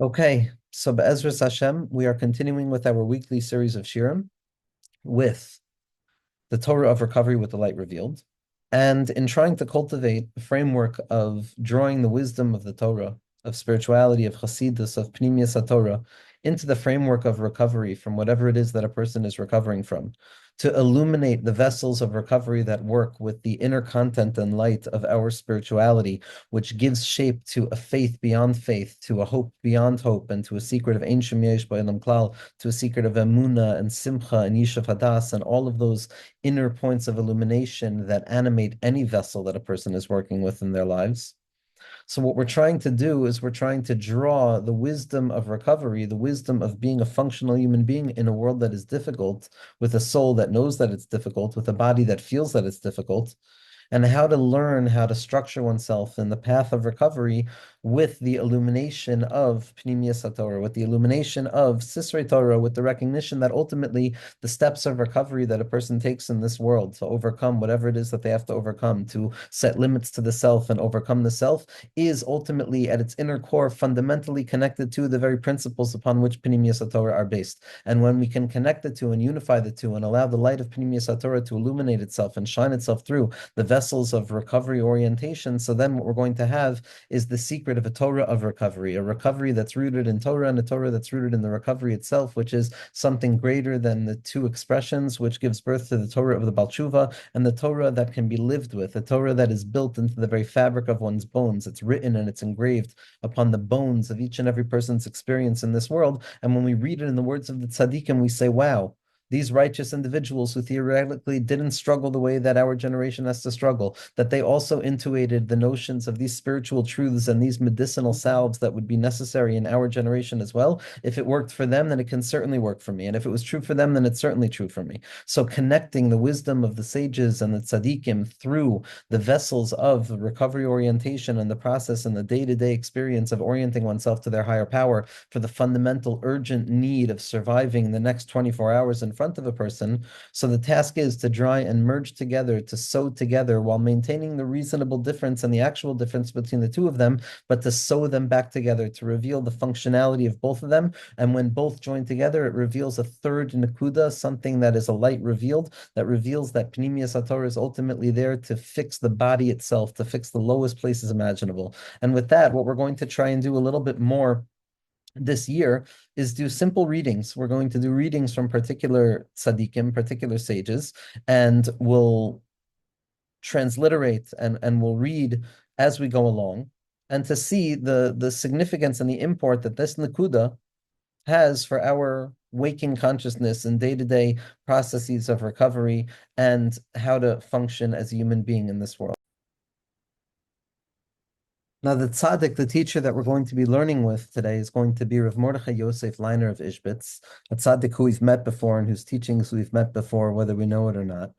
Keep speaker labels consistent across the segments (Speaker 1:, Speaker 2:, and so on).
Speaker 1: Okay, so Be'ezras Hashem, we are continuing with our weekly series of Shirim with the Torah of recovery with the light revealed. And in trying to cultivate a framework of drawing the wisdom of the Torah, of spirituality, of Hasidus, of Pnimius HaTorah, into the framework of recovery from whatever it is that a person is recovering from, to illuminate the vessels of recovery that work with the inner content and light of our spirituality, which gives shape to a faith beyond faith, to a hope beyond hope, and to a secret of Ein Shem Yesh B'Olam Klal, to a secret of Emunah and Simcha and Yishuv Hadas, and all of those inner points of illumination that animate any vessel that a person is working with in their lives. So what we're trying to do is we're trying to draw the wisdom of recovery, the wisdom of being a functional human being in a world that is difficult, with a soul that knows that it's difficult, with a body that feels that it's difficult, and how to learn how to structure oneself in the path of recovery with the illumination of Pnimius HaTorah, with the illumination of Sisrei Torah, with the recognition that ultimately the steps of recovery that a person takes in this world to overcome whatever it is that they have to overcome, to set limits to the self and overcome the self, is ultimately at its inner core fundamentally connected to the very principles upon which Pnimius HaTorah are based. And when we can connect the two and unify the two and allow the light of Pnimius HaTorah to illuminate itself and shine itself through the vessels of recovery orientation, so then what we're going to have is the secret of a Torah of recovery, a recovery that's rooted in Torah and a Torah that's rooted in the recovery itself, which is something greater than the two expressions, which gives birth to the Torah of the Baal Tshuva and the Torah that can be lived with, a Torah that is built into the very fabric of one's bones. It's written and it's engraved upon the bones of each and every person's experience in this world. And when we read it in the words of the tzaddikim, we say, wow, these righteous individuals who theoretically didn't struggle the way that our generation has to struggle, that they also intuited the notions of these spiritual truths and these medicinal salves that would be necessary in our generation as well. If it worked for them, then it can certainly work for me. And if it was true for them, then it's certainly true for me. So connecting the wisdom of the sages and the tzaddikim through the vessels of the recovery orientation and the process and the day-to-day experience of orienting oneself to their higher power for the fundamental urgent need of surviving the next 24 hours in front of a person. So the task is to try and merge together, to sew together while maintaining the reasonable difference and the actual difference between the two of them, but to sew them back together, to reveal the functionality of both of them. And when both join together, it reveals a third nakuda, something that is a light revealed, that reveals that Pnimius HaTorah is ultimately there to fix the body itself, to fix the lowest places imaginable. And with that, what we're going to try and do a little bit more this year is do simple readings. We're going to do readings from particular tzaddikim, particular sages, and we'll transliterate and we'll read as we go along, and to see the significance and the import that this nakuda has for our waking consciousness and day-to-day processes of recovery and how to function as a human being in this world. Now, the tzaddik, the teacher that we're going to be learning with today, is going to be Rav Mordechai Yosef Leiner of Ishbitz, a tzaddik who we've met before and whose teachings we've met before, whether we know it or not.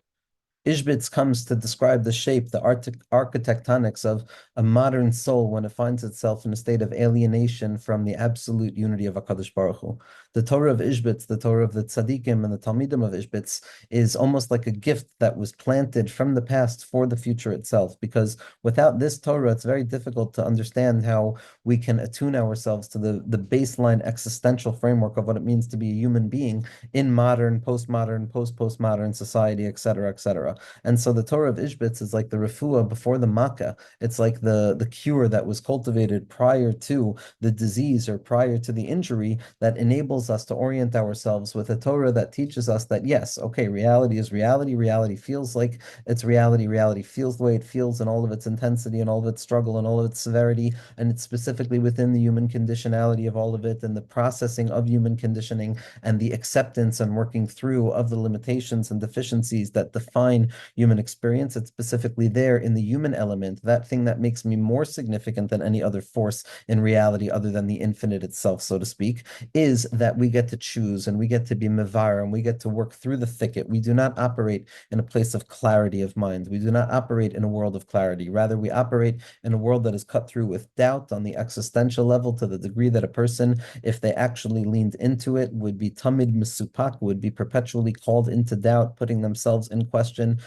Speaker 1: Ishbitz comes to describe the shape, the architectonics of a modern soul when it finds itself in a state of alienation from the absolute unity of HaKadosh Baruch Hu. The Torah of Ishbitz, the Torah of the Tzaddikim and the Talmidim of Ishbitz, is almost like a gift that was planted from the past for the future itself, because without this Torah, it's very difficult to understand how we can attune ourselves to the baseline existential framework of what it means to be a human being in modern, postmodern, post-postmodern society, etc., etc. And so the Torah of Ishbitz is like the refuah before the makkah. It's like the cure that was cultivated prior to the disease or prior to the injury that enables us to orient ourselves with a Torah that teaches us that, yes, okay, reality is reality. Reality feels like it's reality. Reality feels the way it feels in all of its intensity and all of its struggle and all of its severity. And it's specifically within the human conditionality of all of it and the processing of human conditioning and the acceptance and working through of the limitations and deficiencies that define human experience. It's specifically there in the human element, that thing that makes me more significant than any other force in reality other than the infinite itself, so to speak, is that we get to choose and we get to be mevar and we get to work through the thicket. We do not operate in a place of clarity of mind. We do not operate in a world of clarity. Rather, we operate in a world that is cut through with doubt on the existential level to the degree that a person, if they actually leaned into it, would be tamid misupak, would be perpetually called into doubt, putting themselves in question,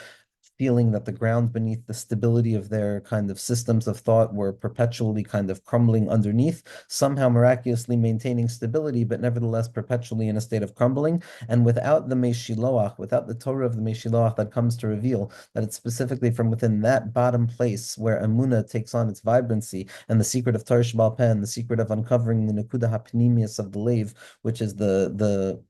Speaker 1: feeling that the ground beneath the stability of their kind of systems of thought were perpetually kind of crumbling underneath, somehow miraculously maintaining stability, but nevertheless perpetually in a state of crumbling. And without the Shiloach, without the Torah of the Shiloach that comes to reveal that it's specifically from within that bottom place where Emunah takes on its vibrancy, and the secret of Torah Sheba'al Peh, and the secret of uncovering the Nekuda HaPnimius of the Lev, which is the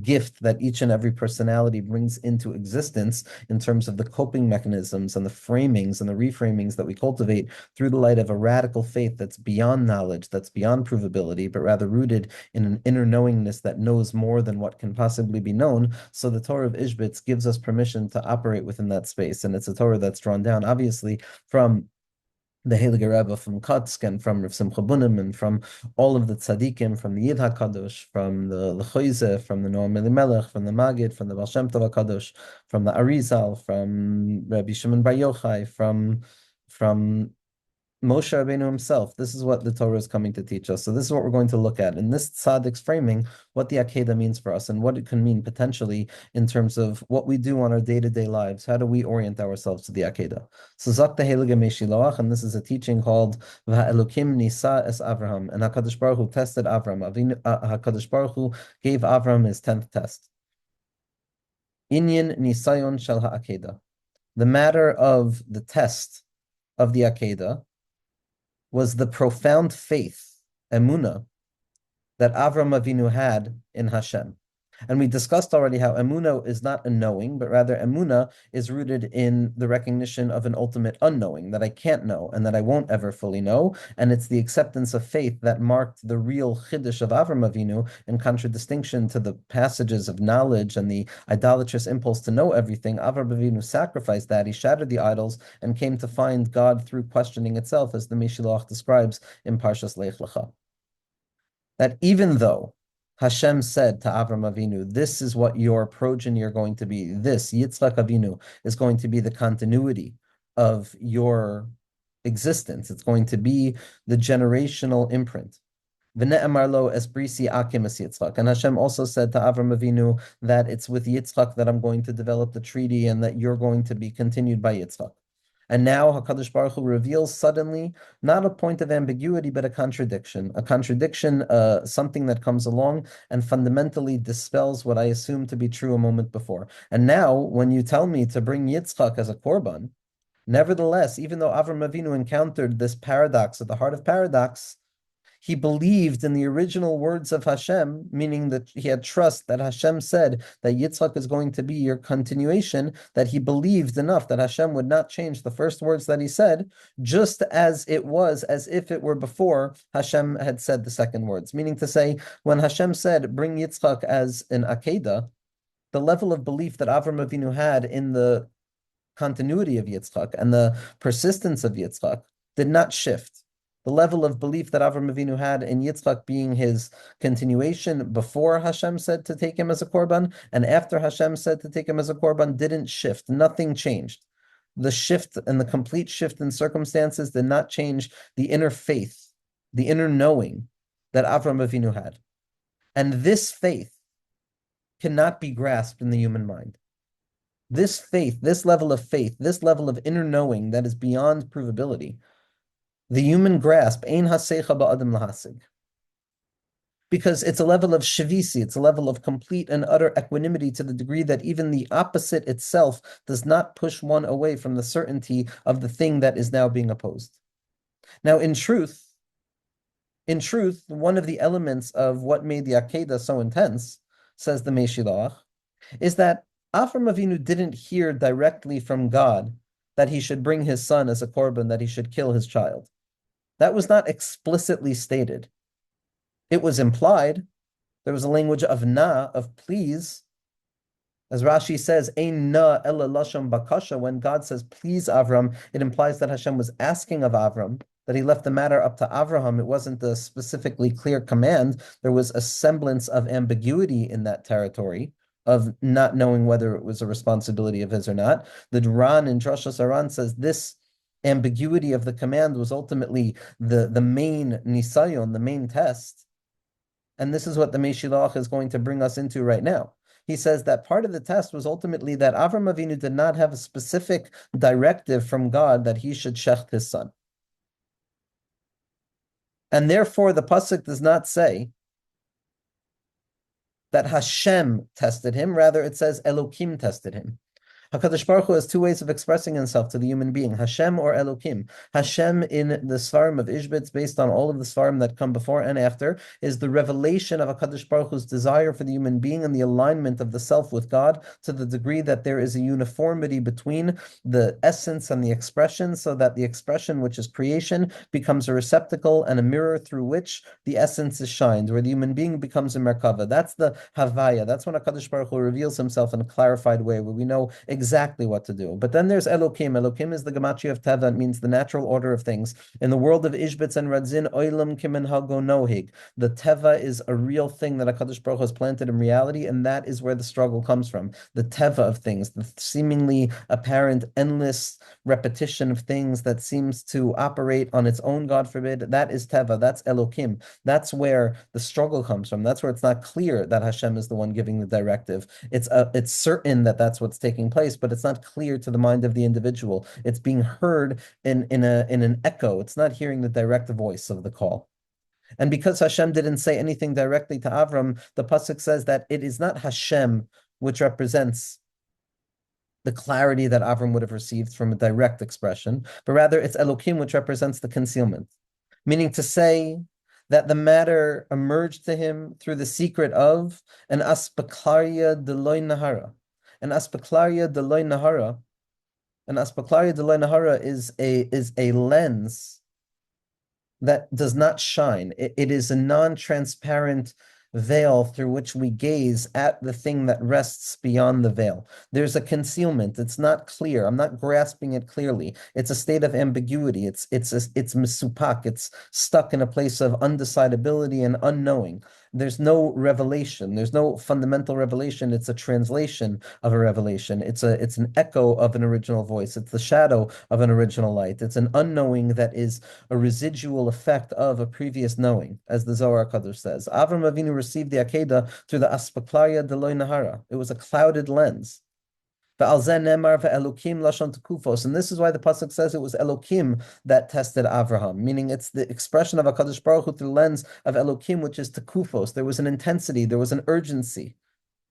Speaker 1: gift that each and every personality brings into existence in terms of the coping mechanisms and the framings and the reframings that we cultivate through the light of a radical faith that's beyond knowledge, that's beyond provability, but rather rooted in an inner knowingness that knows more than what can possibly be known. So the Torah of Ishbitz gives us permission to operate within that space. And it's a Torah that's drawn down, obviously, from the Heilige Rebbe from Kotsk and from Rav Simcha Bunim and from all of the tzaddikim, from the Yid HaKadosh, from the Lechoize, from the Noam Elimelech, from the Magid, from the Baal Shem Tov HaKadosh, from the Arizal, from Rabbi Shimon Bar Yochai, from Moshe Rabbeinu himself. This is what the Torah is coming to teach us. So this is what we're going to look at in this tzaddik's framing, what the Akedah means for us and what it can mean potentially in terms of what we do on our day-to-day lives. How do we orient ourselves to the Akedah? So Zak the Heilige Meshiloach, and this is a teaching called V'Elokim Nisa es Avraham, and HaKadosh Baruch Hu tested Avram. HaKadosh Baruch Hu gave Avram his 10th test. Inyan Nisayon Shel HaAkedah. The matter of the test of the Akedah was the profound faith, emunah, that Avram Avinu had in Hashem. And we discussed already how emunah is not a knowing, but rather emunah is rooted in the recognition of an ultimate unknowing, that I can't know and that I won't ever fully know. And it's the acceptance of faith that marked the real chiddush of Avram Avinu, in contradistinction to the passages of knowledge and the idolatrous impulse to know everything. Avram Avinu sacrificed that. He shattered the idols and came to find God through questioning itself, as the Meshiloach describes in Parshas Lech Lecha. That even though Hashem said to Avram Avinu, this is what your progeny are going to be. This, Yitzchak Avinu, is going to be the continuity of your existence. It's going to be the generational imprint. V'ne'emar lo es brisi akim es Yitzchak. And Hashem also said to Avram Avinu that it's with Yitzchak that I'm going to develop the treaty and that you're going to be continued by Yitzchak. And now HaKadosh Baruch Hu reveals suddenly not a point of ambiguity, but a contradiction, something that comes along and fundamentally dispels what I assumed to be true a moment before. And now, when you tell me to bring Yitzchak as a korban, nevertheless, even though Avram Avinu encountered this paradox at the heart of paradox, he believed in the original words of Hashem, meaning that he had trust that Hashem said that Yitzchak is going to be your continuation, that he believed enough that Hashem would not change the first words that he said, just as it was, as if it were before Hashem had said the second words. Meaning to say, when Hashem said, bring Yitzchak as an Akedah, the level of belief that Avram Avinu had in the continuity of Yitzchak and the persistence of Yitzchak did not shift. The level of belief that Avram Avinu had in Yitzchak being his continuation before Hashem said to take him as a korban and after Hashem said to take him as a korban didn't shift. Nothing changed. The shift and the complete shift in circumstances did not change the inner faith, the inner knowing that Avram Avinu had. And this faith cannot be grasped in the human mind. This faith, this level of inner knowing that is beyond provability, the human grasp, ein hasecha ba'adam lahasig. Because it's a level of shavisi, it's a level of complete and utter equanimity to the degree that even the opposite itself does not push one away from the certainty of the thing that is now being opposed. Now, in truth, one of the elements of what made the Akedah so intense, says the Meshiloach, is that Avram Avinu didn't hear directly from God that he should bring his son as a korban, that he should kill his child. That was not explicitly stated. It was implied. There was a language of na, of please. As Rashi says, ein na ela lashon bakasha, when God says, please Avram, it implies that Hashem was asking of Avram, that he left the matter up to Avraham. It wasn't a specifically clear command. There was a semblance of ambiguity in that territory, of not knowing whether it was a responsibility of his or not. The Duran in Drashas Aran says this ambiguity of the command was ultimately the main nisayon, the main test. And this is what the Meshiloach is going to bring us into right now. he says that part of the test was ultimately that Avram Avinu did not have a specific directive from God that he should shecht his son. And therefore, the pasuk does not say that Hashem tested him. Rather, it says Elokim tested him. HaKadosh Baruch Hu has two ways of expressing himself to the human being, Hashem or Elokim. Hashem in the Svarim of Ishbitz, based on all of the Svarim that come before and after, is the revelation of HaKadosh Baruch Hu's desire for the human being and the alignment of the self with God to the degree that there is a uniformity between the essence and the expression, so that the expression, which is creation, becomes a receptacle and a mirror through which the essence is shined, where the human being becomes a Merkava. That's the Havaya. That's when HaKadosh Baruch Hu reveals himself in a clarified way, where we know exactly what to do. But then there's Elokim. Elokim is the gematria of Teva. It means the natural order of things. In the world of Ishbitz and Radzin, Oilam Kimen Hago Nohig. The Teva is a real thing that HaKadosh Baruch Hu has planted in reality, and that is where the struggle comes from. The Teva of things, the seemingly apparent endless repetition of things that seems to operate on its own, God forbid, that is Teva, that's Elokim. That's where the struggle comes from. That's where it's not clear that Hashem is the one giving the directive. It's certain that that's what's taking place, but it's not clear to the mind of the individual. It's being heard in an echo. It's not hearing the direct voice of the call. And because Hashem didn't say anything directly to Avram, the pasuk says that it is not Hashem which represents the clarity that Avram would have received from a direct expression, but rather it's Elokim which represents the concealment. Meaning to say that the matter emerged to him through the secret of an aspaklaria deloy nahara. An aspaklaria deloy nahara. An aspaklaria deloy nahara is a lens that does not shine. It is a non-transparent veil through which we gaze at the thing that rests beyond the veil. There's a concealment. It's not clear. I'm not grasping it clearly. It's a state of ambiguity. It's misupak. It's stuck in a place of undecidability and unknowing. There's no revelation. There's no fundamental revelation. It's a translation of a revelation. It's an echo of an original voice. It's the shadow of an original light. It's an unknowing that is a residual effect of a previous knowing, as the Zohar HaKadosh says. Avram Avinu received the Akedah through the Aspaklaria Deloy Nahara. It was a clouded lens. And this is why the pasuk says it was Elokim that tested Avraham, meaning it's the expression of HaKadosh Baruch Hu through the lens of Elokim, which is tekufos. There was an intensity, there was an urgency.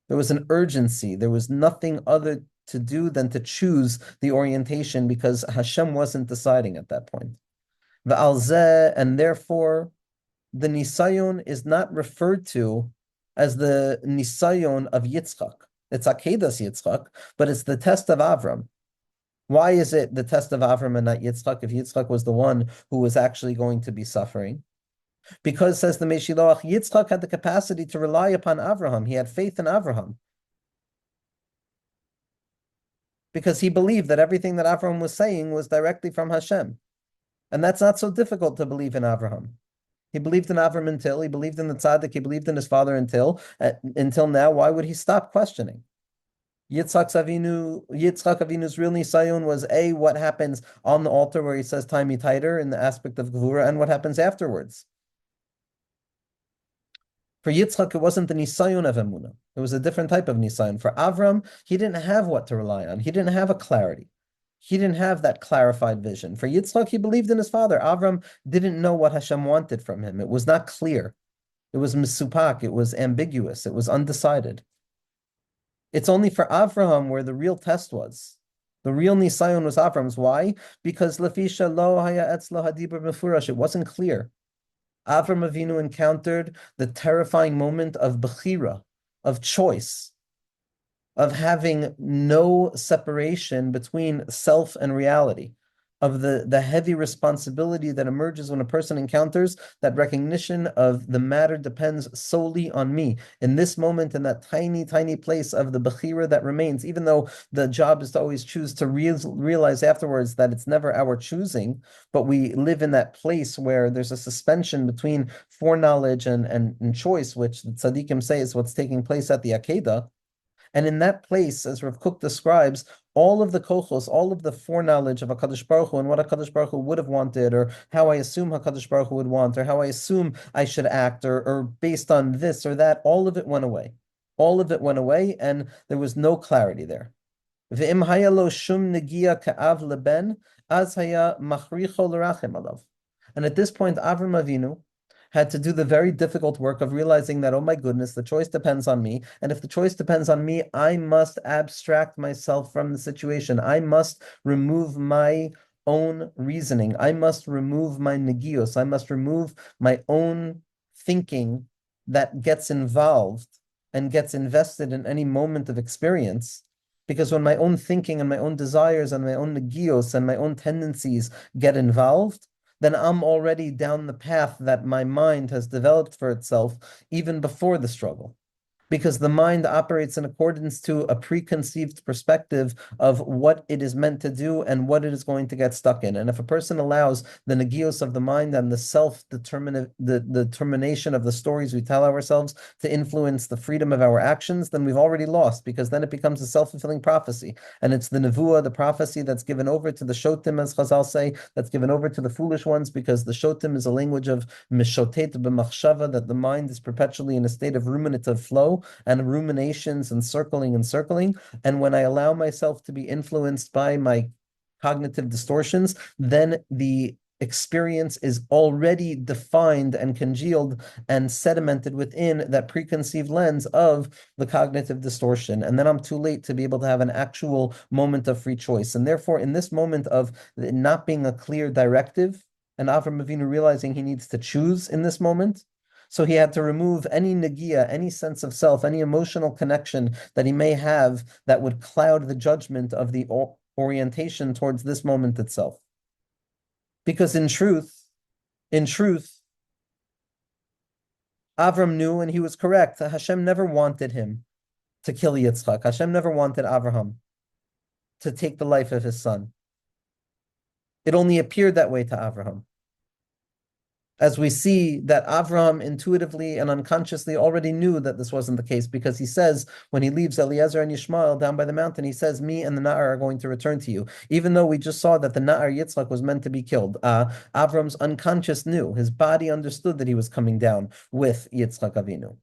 Speaker 1: There was an urgency. There was nothing other to do than to choose the orientation, because Hashem wasn't deciding at that point. And therefore, the Nisayon is not referred to as the Nisayon of Yitzchak. It's Akedas Yitzchak, but it's the test of Avram. Why is it the test of Avram and not Yitzchak, if Yitzchak was the one who was actually going to be suffering? Because, says the Shiloach, Yitzchak had the capacity to rely upon Avraham. He had faith in Avraham. Because he believed that everything that Avraham was saying was directly from Hashem. And that's not so difficult to believe in Avraham. He believed in Avram until, he believed in the tzaddik, he believed in his father until now. Why would he stop questioning? Yitzchak Avinu's real nisayon was what happens on the altar where he says tie me tighter in the aspect of gevura, and what happens afterwards. For Yitzchak, it wasn't the nisayon of emunah. It was a different type of nisayon. For Avram, he didn't have what to rely on. He didn't have a clarity. He didn't have that clarified vision. For Yitzchak, he believed in his father. Avram didn't know what Hashem wanted from him. It was not clear. It was misupak. It was ambiguous. It was undecided. It's only for Avraham where the real test was. The real nisayon was Avram's. Why? Because lefisha lo haya etzlo hadibur mefurash. It wasn't clear. Avram Avinu encountered the terrifying moment of bechira, of choice, of having no separation between self and reality, of the heavy responsibility that emerges when a person encounters that recognition of the matter depends solely on me. In this moment, in that tiny, tiny place of the bechira that remains, even though the job is to always choose to realize afterwards that it's never our choosing, but we live in that place where there's a suspension between foreknowledge and choice, which the tzaddikim say is what's taking place at the Akedah. And in that place, as Rav Kook describes, all of the kochos, all of the foreknowledge of HaKadosh Baruch Hu and what HaKadosh Baruch Hu would have wanted, or how I assume HaKadosh Baruch Hu would want, or how I assume I should act, or based on this or that, all of it went away. All of it went away, and there was no clarity there. Ve'im haya lo shum negia ka'av leben, az haya machricho l'rachem alav. And at this point, Avram Avinu had to do the very difficult work of realizing that, oh my goodness, the choice depends on me. And if the choice depends on me, I must abstract myself from the situation. I must remove my own reasoning. I must remove my negios. I must remove my own thinking that gets involved and gets invested in any moment of experience. Because when my own thinking and my own desires and my own negios and my own tendencies get involved, then I'm already down the path that my mind has developed for itself even before the struggle. Because the mind operates in accordance to a preconceived perspective of what it is meant to do and what it is going to get stuck in. And if a person allows the negios of the mind and the determination of the stories we tell ourselves to influence the freedom of our actions, then we've already lost, because then it becomes a self-fulfilling prophecy. And it's the nevuah, the prophecy, that's given over to the shotim, as Chazal say, that's given over to the foolish ones, because the shotim is a language of mishotet b'machshava, that the mind is perpetually in a state of ruminative flow and ruminations and circling. And when I allow myself to be influenced by my cognitive distortions, then the experience is already defined and congealed and sedimented within that preconceived lens of the cognitive distortion. And then I'm too late to be able to have an actual moment of free choice. And therefore, in this moment of it not being a clear directive, and Avram Avinu realizing he needs to choose in this moment, so he had to remove any negia, any sense of self, any emotional connection that he may have that would cloud the judgment of the orientation towards this moment itself. Because in truth, Avram knew, and he was correct, that Hashem never wanted him to kill Yitzchak. Hashem never wanted Avraham to take the life of his son. It only appeared that way to Avraham. As we see that Avraham intuitively and unconsciously already knew that this wasn't the case, because he says, when he leaves Eliezer and Yishmael down by the mountain, he says, me and the Na'ar are going to return to you. Even though we just saw that the Na'ar Yitzchak was meant to be killed, Avram's unconscious knew, his body understood that he was coming down with Yitzchak Avinu.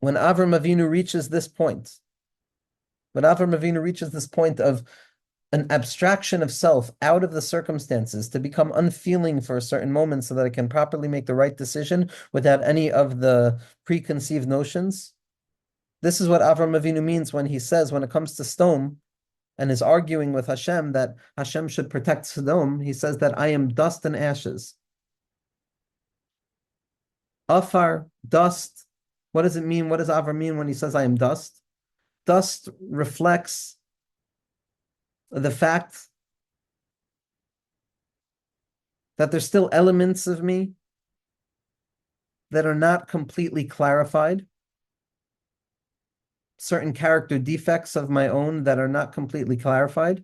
Speaker 1: When Avram Avinu reaches this point, of an abstraction of self out of the circumstances to become unfeeling for a certain moment so that it can properly make the right decision without any of the preconceived notions. This is what Avram Avinu means when he says, when it comes to Sodom and is arguing with Hashem that Hashem should protect Sodom, he says that I am dust and ashes. Afar, dust. What does it mean? What does Avram mean when he says I am dust? Dust reflects the fact that there's still elements of me that are not completely clarified, certain character defects of my own that are not completely clarified.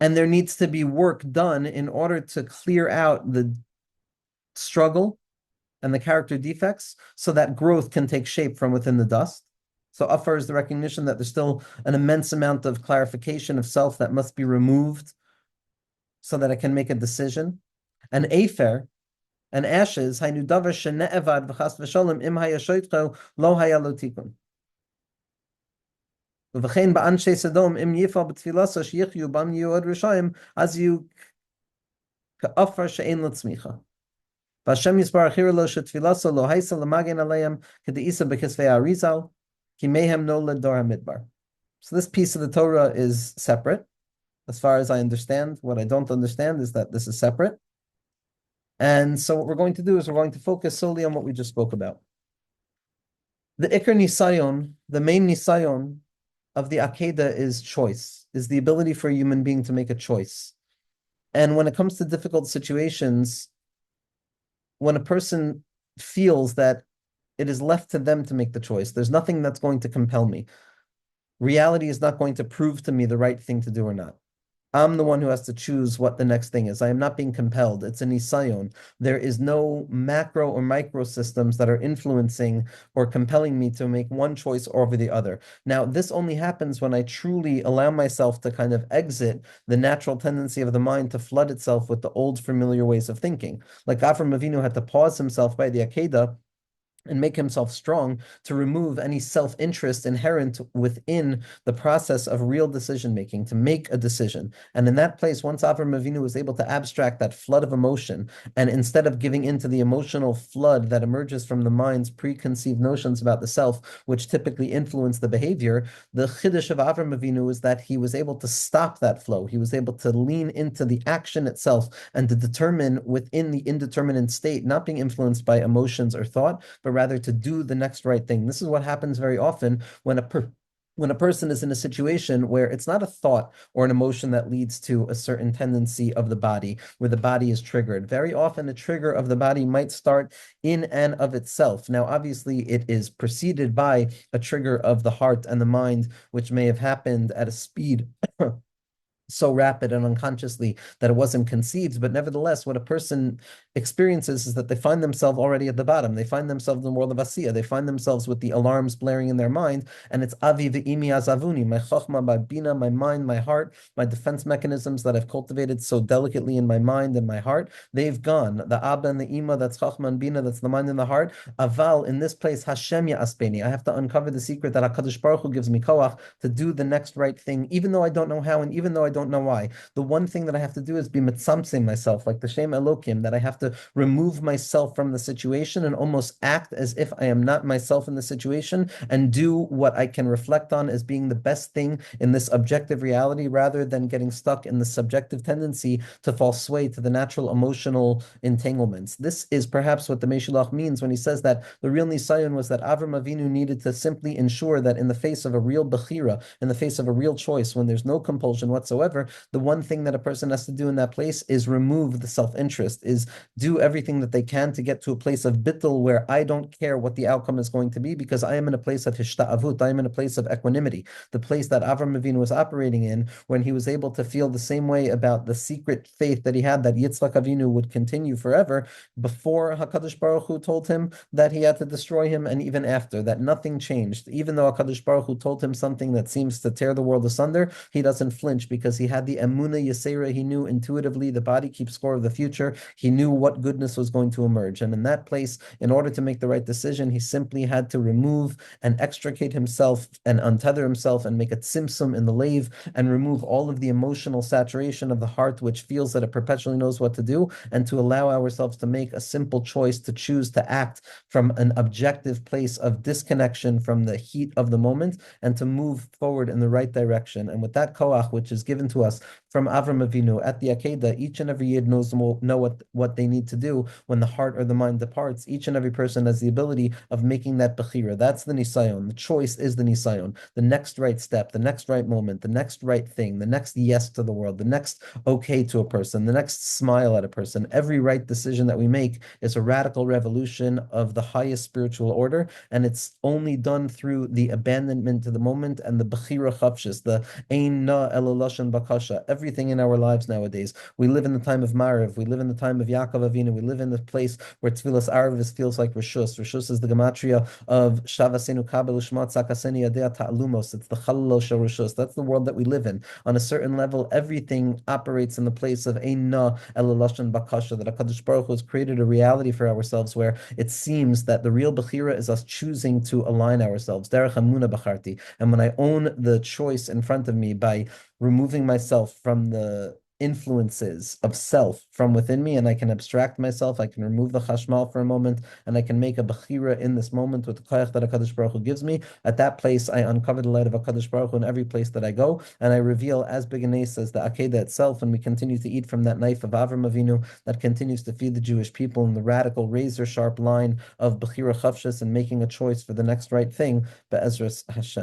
Speaker 1: And there needs to be work done in order to clear out the struggle and the character defects so that growth can take shape from within the dust. So Afar is the recognition that there's still an immense amount of clarification of self that must be removed so that I can make a decision. And Afer and ashes, Hainu davar shene'evad v'chas v'sholem im hayashoitcho lo haya lo tikun. V'chein ba'anshe Sodom im yifal b'tfilaso sheyichyu bam yiod rishayim az yu ka'afar she'en l'tzmicha. V'Hashem yisbarach hira lo shetfilaso lo haisa l'magen aleim k'de'isa b'kisvei arizal ki mehem no ledor hamidbar. So this piece of the Torah is separate, as far as I understand. What I don't understand is that this is separate. And so what we're going to do is we're going to focus solely on what we just spoke about. The Iker Nisayon, the main Nisayon of the Akedah is choice, is the ability for a human being to make a choice. And when it comes to difficult situations, when a person feels that it is left to them to make the choice, there's nothing that's going to compel me. Reality is not going to prove to me the right thing to do or not. I'm the one who has to choose what the next thing is. I am not being compelled. It's an nisayon. There is no macro or micro systems that are influencing or compelling me to make one choice over the other. Now, this only happens when I truly allow myself to kind of exit the natural tendency of the mind to flood itself with the old familiar ways of thinking. Like Avram Avinu had to pause himself by the Akedah and make himself strong to remove any self-interest inherent within the process of real decision making, to make a decision. And in that place, once Avram Avinu was able to abstract that flood of emotion, and instead of giving into the emotional flood that emerges from the mind's preconceived notions about the self, which typically influence the behavior, the chiddush of Avram Avinu is that he was able to stop that flow. He was able to lean into the action itself and to determine within the indeterminate state, not being influenced by emotions or thought, but rather to do the next right thing. This is what happens very often when a person is in a situation where it's not a thought or an emotion that leads to a certain tendency of the body, where the body is triggered. Very often, a trigger of the body might start in and of itself. Now, obviously, it is preceded by a trigger of the heart and the mind, which may have happened at a speed so rapid and unconsciously that it wasn't conceived. But nevertheless, what a person experiences is that they find themselves already at the bottom. They find themselves in the world of Asiya. They find themselves with the alarms blaring in their mind. And it's Avi ve'imi azavuni, my chokhmah, my bina, my mind, my heart, my defense mechanisms that I've cultivated so delicately in my mind and my heart. They've gone. The Abba and the Ima, that's chokhmah and bina, that's the mind and the heart. Aval, in this place, Hashem aspeni. I have to uncover the secret that HaKadosh Baruch Hu gives me koach to do the next right thing, even though I don't know how and even though I don't know why. The one thing that I have to do is be mitzamtzim myself, like the Shem Elokim, that I have to remove myself from the situation and almost act as if I am not myself in the situation and do what I can reflect on as being the best thing in this objective reality rather than getting stuck in the subjective tendency to fall sway to the natural emotional entanglements. This is perhaps what the Shiloach means when he says that the real Nisayon was that Avram Avinu needed to simply ensure that in the face of a real Bechira, in the face of a real choice, when there's no compulsion whatsoever, the one thing that a person has to do in that place is remove the self-interest, is do everything that they can to get to a place of bittul where I don't care what the outcome is going to be because I am in a place of hishta'avut, I am in a place of equanimity, the place that Avram Avinu was operating in when he was able to feel the same way about the secret faith that he had that Yitzchak Avinu would continue forever before HaKadosh Baruch Hu told him that he had to destroy him, and even after, that nothing changed. Even though HaKadosh Baruch Hu told him something that seems to tear the world asunder, he doesn't flinch because he had the Emunah Yesera. He knew intuitively the body keeps score of the future. He knew what goodness was going to emerge. And in that place, in order to make the right decision, he simply had to remove and extricate himself and untether himself and make a tzimtzum in the lave and remove all of the emotional saturation of the heart, which feels that it perpetually knows what to do, and to allow ourselves to make a simple choice to choose to act from an objective place of disconnection from the heat of the moment and to move forward in the right direction. And with that koach, which is given to us from Avram Avinu at the Akedah, each and every Yid knows what they need to do when the heart or the mind departs. Each and every person has the ability of making that bechira. That's the nisayon. The choice is the nisayon. The next right step, the next right moment, the next right thing, the next yes to the world, the next okay to a person, the next smile at a person. Every right decision that we make is a radical revolution of the highest spiritual order, and it's only done through the abandonment to the moment and the bechira chafshis, the ein na elolashan bakasha. Everything in our lives nowadays, we live in the time of Mariv, we live in the time of Yaakov Avinu, we live in the place where Tfilas Arvis feels like Rishus. Rishus is the gematria of Shavasenu Kabel Ushmat Sakaseni Yadea Ta'lumos. It's the Chalalo Shel Rishus. That's the world that we live in. On a certain level, everything operates in the place of Ein Na Elolashan Bakasha, that HaKadosh Baruch Hu has created a reality for ourselves where it seems that the real Bechira is us choosing to align ourselves. Derech Hamuna Bacharti. And when I own the choice in front of me by removing myself from the influences of self from within me, and I can abstract myself, I can remove the chashmal for a moment, and I can make a bechira in this moment with the koyach that HaKadosh Baruch Hu gives me. At that place, I uncover the light of HaKadosh Baruch Hu in every place that I go, and I reveal as big an ace as the Akedah itself, and we continue to eat from that knife of Avram Avinu that continues to feed the Jewish people in the radical razor-sharp line of bechira chavshis and making a choice for the next right thing, be'ezras Hashem.